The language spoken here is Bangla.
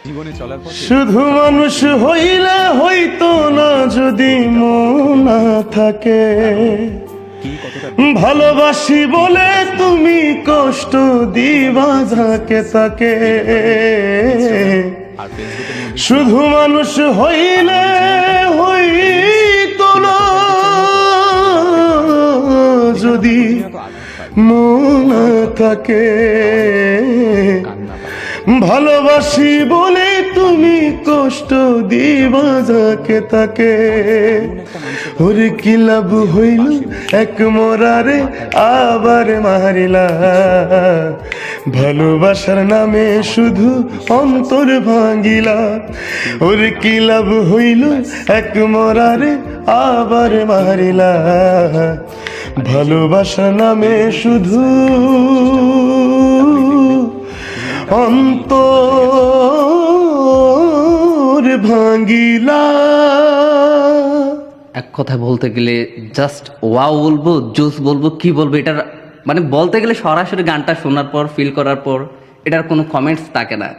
জীবনে চলার পথে শুধু মানুষ হইলে হইতো না যদি মন না থাকে, কি কতটা ভালোবাসি বলে তুমি কষ্ট দিবা যাকে তাকে। আর ফেসবুকের মধ্যে শুধু মানুষ হইলে হইতো না যদি প্রতিনিয়ত আঘাত পায়, মন না থাকে, কান্না পায়। ভালোবাসি বলে তুমি কষ্ট দিবা যাকে তাকে। ওরে কি লাভ হইল এক মরারে আবার মারিলা, ভালোবাসার নামে শুধু অন্তর ভাঙিলা। ওরে কি লাভ হইল এক মরারে আবার মারিলা, ভালোবাসার নামে শুধু অন্তর ভাঙিলা। এক কথায় বলতে গেলে জাস্ট ওয়াও বলবো, জোস বলবো, কি বলবো, এটার মানে বলতে গেলে সরাসরি গানটা শোনার পর ফিল করার পর এটার কোনো কমেন্টস থাকে না।